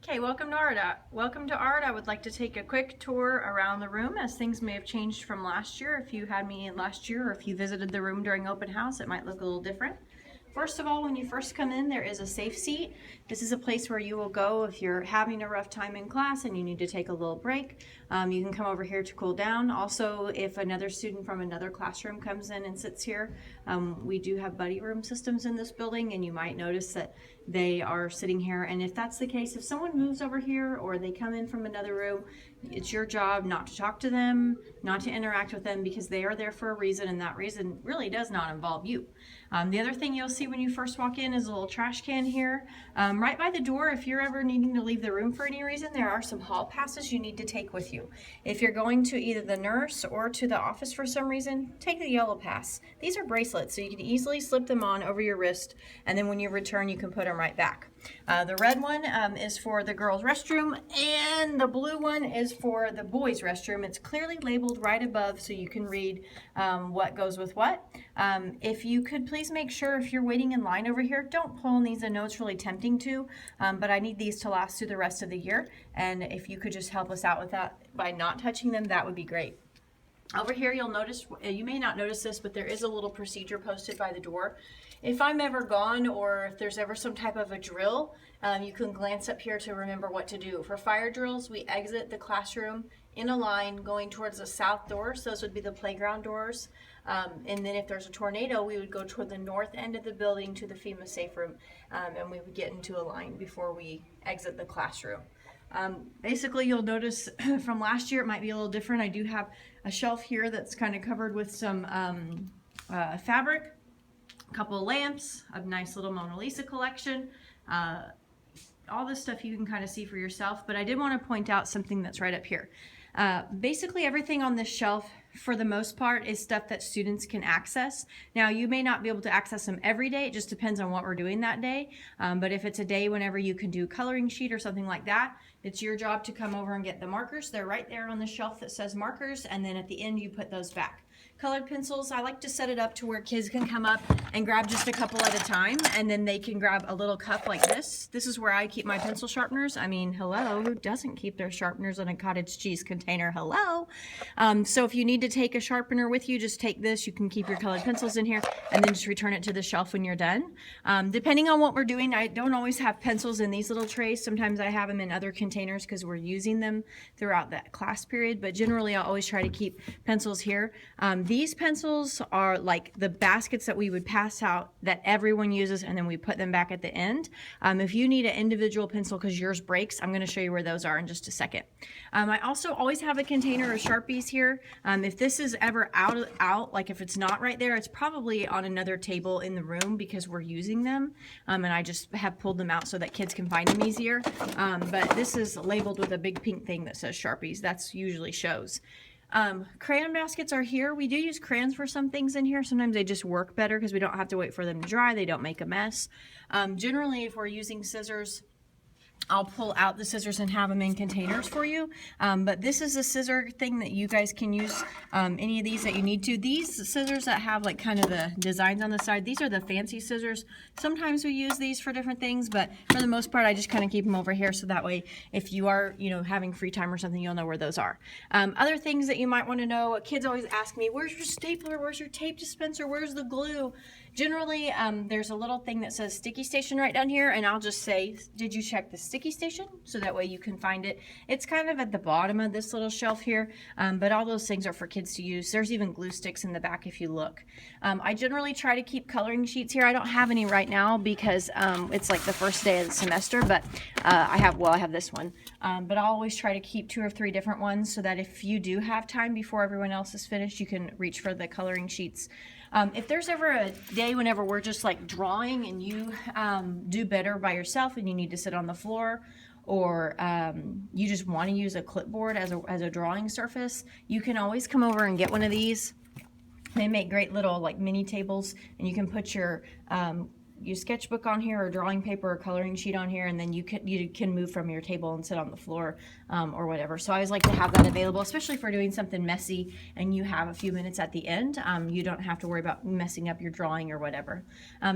Okay, welcome to art. Welcome to art. I would like to take a quick tour around the room as things may have changed from last year. If you had me in last year or if you visited the room during open house, it might look a little different. First of all, when you first come in, there is a safe seat. This is a place where you will go if you're having a rough time in class and you need to take a little break. You can come over here to cool down. Also, if another student from another classroom comes in and sits here, we do have buddy room systems in this building, and you might notice that they are sitting here. And if that's the case, if someone moves over here or they come in from another room, it's your job not to talk to them, not to interact with them, because they are there for a reason, and that reason really does not involve you. The other thing you'll see when you first walk in is a little trash can here. Right by the door, if you're ever needing to leave the room for any reason, there are some hall passes you need to take with you. If you're going to either the nurse or to the office for some reason, take the yellow pass. These are bracelets, so you can easily slip them on over your wrist, and then when you return, you can put them right back. The red one is for the girls' restroom, and the blue one is for the boys' restroom. It's clearly labeled right above so you can read what goes with what. If you could please make sure if you're waiting in line over here, don't pull on these. I know it's really tempting to, but I need these to last through the rest of the year, and if you could just help us out with that by not touching them, that would be great. Over here, you'll notice, you may not notice this, but there is a little procedure posted by the door. If I'm ever gone or if there's ever some type of a drill, you can glance up here to remember what to do. For fire drills, we exit the classroom in a line going towards the south doors. Those would be the playground doors. And then if there's a tornado, we would go toward the north end of the building to the FEMA safe room, and we would get into a line before we exit the classroom. Basically, you'll notice from last year it might be a little different. I do have a shelf here that's kind of covered with some fabric, a couple of lamps, a nice little Mona Lisa collection. All this stuff you can kind of see for yourself, but I did want to point out something that's right up here. Basically everything on this shelf for the most part is stuff that students can access. Now, you may not be able to access them every day. It just depends on what we're doing that day. But if it's a day whenever you can do coloring sheet or something like that, it's your job to come over and get the markers. They're right there on the shelf that says markers, and then at the end you put those back. Colored pencils, I like to set it up to where kids can come up and grab just a couple at a time, and then they can grab a little cup like this. This is where I keep my pencil sharpeners. I mean, hello, who doesn't keep their sharpeners in a cottage cheese container? Hello. So if you need to take a sharpener with you, just take this. You can keep your colored pencils in here and then just return it to the shelf when you're done. Depending on what we're doing, I don't always have pencils in these little trays. Sometimes I have them in other containers because we're using them throughout that class period, but generally I'll always try to keep pencils here. These pencils are like the baskets that we would pass out that everyone uses, and then we put them back at the end. If you need an individual pencil because yours breaks, I'm going to show you where those are in just a second. I also always have a container of Sharpies here. If this is ever out, like if it's not right there, it's probably on another table in the room because we're using them, and I just have pulled them out so that kids can find them easier. But this is labeled with a big pink thing that says Sharpies. That's usually shows. Crayon baskets are here. We do use crayons for some things in here. Sometimes they just work better because we don't have to wait for them to dry. They don't make a mess. Generally, if we're using scissors, I'll pull out the scissors and have them in containers for you. But this is a scissor thing that you guys can use any of these that you need to. These scissors that have like kind of the designs on the side, these are the fancy scissors. Sometimes we use these for different things, but for the most part, I just kind of keep them over here so that way if you are, having free time or something, you'll know where those are. Other things that you might want to know, kids always ask me, where's your stapler? Where's your tape dispenser? Where's the glue? Generally, there's a little thing that says sticky station right down here, and I'll just say, did you check the sticky station? So that way you can find it. It's kind of at the bottom of this little shelf here, but all those things are for kids to use. There's even glue sticks in the back if you look. I generally try to keep coloring sheets here. I don't have any right now because it's like the first day of the semester, but I have this one. But I'll always try to keep 2 or 3 different ones so that if you do have time before everyone else is finished, you can reach for the coloring sheets. If there's ever a day whenever we're just like drawing and you do better by yourself and you need to sit on the floor, or you just want to use a clipboard as a drawing surface, you can always come over and get one of these. They make great little like mini tables, and you can put your your sketchbook on here or drawing paper or coloring sheet on here, and then you can move from your table and sit on the floor or whatever. So I always like to have that available, especially if we're doing something messy and you have a few minutes at the end. You don't have to worry about messing up your drawing or whatever.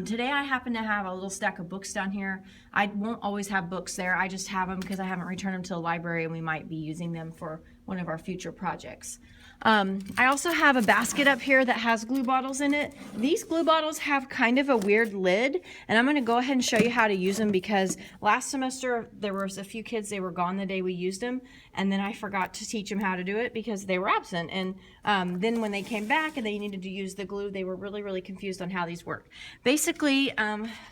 Today I happen to have a little stack of books down here. I won't always have books there. I just have them because I haven't returned them to the library and we might be using them for one of our future projects. I also have a basket up here that has glue bottles in it. These glue bottles have kind of a weird lid, and I'm going to go ahead and show you how to use them because last semester there was a few kids, they were gone the day we used them, and then I forgot to teach them how to do it because they were absent. And then when they came back and they needed to use the glue, they were really confused on how these work. Basically,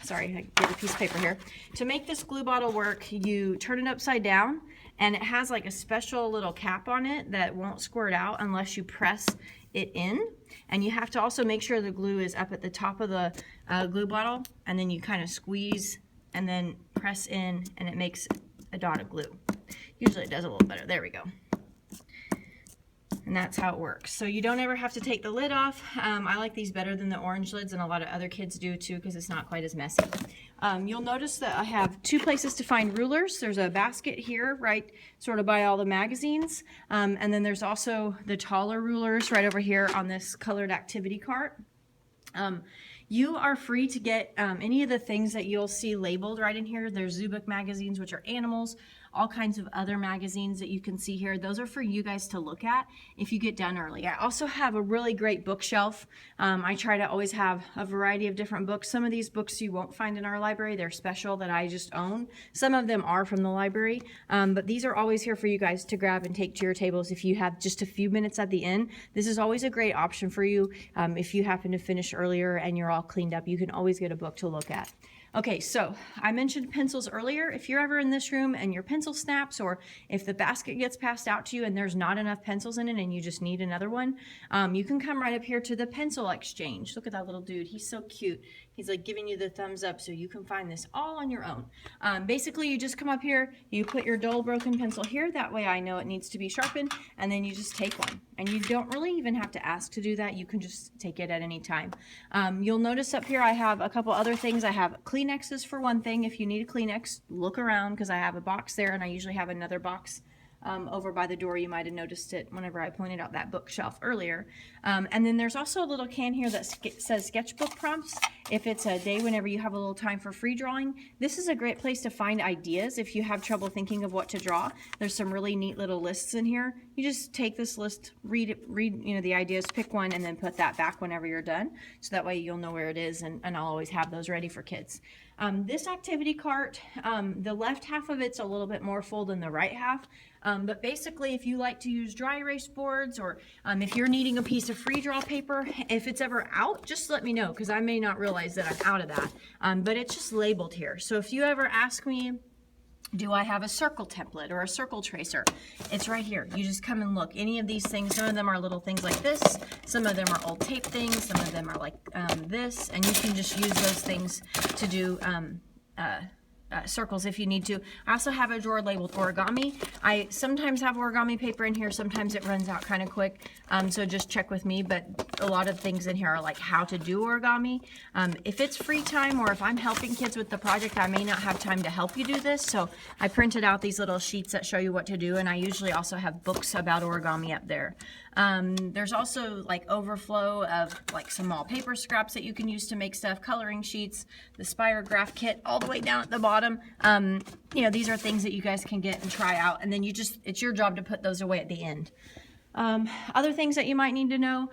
sorry, I get a piece of paper here. To make this glue bottle work, you turn it upside down, and it has like a special little cap on it that won't squirt out unless you press it in. And you have to also make sure the glue is up at the top of the glue bottle, and then you kind of squeeze and then press in and it makes a dot of glue. Usually it does a little better. There we go. And that's how it works. So you don't ever have to take the lid off. I like these better than the orange lids, and a lot of other kids do too because it's not quite as messy. You'll notice that I have two places to find rulers. There's a basket here, right, sort of by all the magazines. And then there's also the taller rulers right over here on this colored activity cart. You are free to get any of the things that you'll see labeled right in here. There's Zoo Book magazines, which are animals, all kinds of other magazines that you can see here. Those are for you guys to look at if you get done early. I also have a really great bookshelf. I try to always have a variety of different books. Some of these books you won't find in our library. They're special that I just own. Some of them are from the library, but these are always here for you guys to grab and take to your tables if you have just a few minutes at the end. This is always a great option for you. If you happen to finish earlier and you're all cleaned up, you can always get a book to look at. Okay, so I mentioned pencils earlier. If you're ever in this room and your pencil snaps, or if the basket gets passed out to you and there's not enough pencils in it and you just need another one, you can come right up here to the pencil exchange. Look at that little dude. He's so cute. He's like giving you the thumbs up so you can find this all on your own. Basically, you just come up here, you put your dull broken pencil here. That way I know it needs to be sharpened, and then you just take one. And you don't really even have to ask to do that. You can just take it at any time. You'll notice up here I have a couple other things. I have Kleenexes for one thing. If you need a Kleenex, look around because I have a box there, and I usually have another box over by the door. You might have noticed it whenever I pointed out that bookshelf earlier. And then there's also a little can here that says sketchbook prompts. If it's a day whenever you have a little time for free drawing, this is a great place to find ideas if you have trouble thinking of what to draw. There's some really neat little lists in here. You just take this list, read the ideas, pick one, and then put that back whenever you're done. So that way you'll know where it is, and I'll always have those ready for kids. This activity cart, the left half of it's a little bit more full than the right half. But basically, if you like to use dry erase boards, or if you're needing a piece of free draw paper, if it's ever out, just let me know because I may not realize that I'm out of that. But it's just labeled here. So if you ever ask me, do I have a circle template or a circle tracer? It's right here. You just come and look. Any of these things, some of them are little things like this. Some of them are old tape things. Some of them are like this. And you can just use those things to do circles if you need to. I also have a drawer labeled origami. I sometimes have origami paper in here. Sometimes it runs out kind of quick. So just check with me. But a lot of things in here are like how to do origami. If it's free time or if I'm helping kids with the project, I may not have time to help you do this. So I printed out these little sheets that show you what to do. And I usually also have books about origami up there. There's also like overflow of like small paper scraps that you can use to make stuff, coloring sheets, the Spirograph kit all the way down at the bottom. These are things that you guys can get and try out, and then it's your job to put those away at the end. Other things that you might need to know,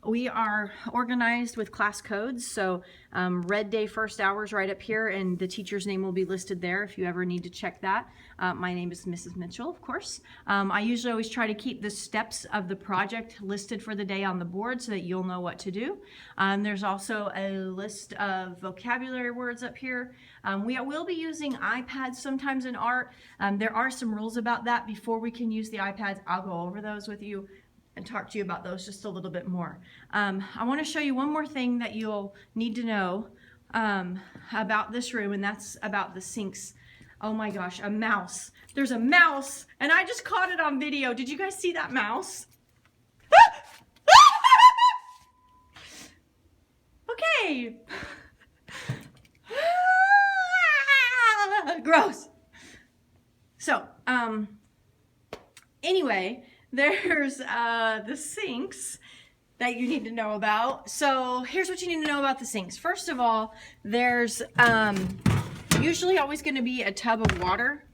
we are organized with class codes, so red day first hours right up here, and the teacher's name will be listed there if you ever need to check that. My name is Mrs. Mitchell, of course. I usually always try to keep the steps of the project listed for the day on the board so that you'll know what to do. There's also a list of vocabulary words up here. We will be using iPads sometimes in art. There are some rules about that. Before we can use the iPads, I'll go over those with you and talk to you about those just a little bit more. I want to show you one more thing that you'll need to know about this room, and that's about the sinks. Oh my gosh, a mouse. There's a mouse, and I just caught it on video. Did you guys see that mouse? Okay. gross. So, anyway, there's the sinks that you need to know about. So here's what you need to know about the sinks. First of all, there's usually always going to be a tub of water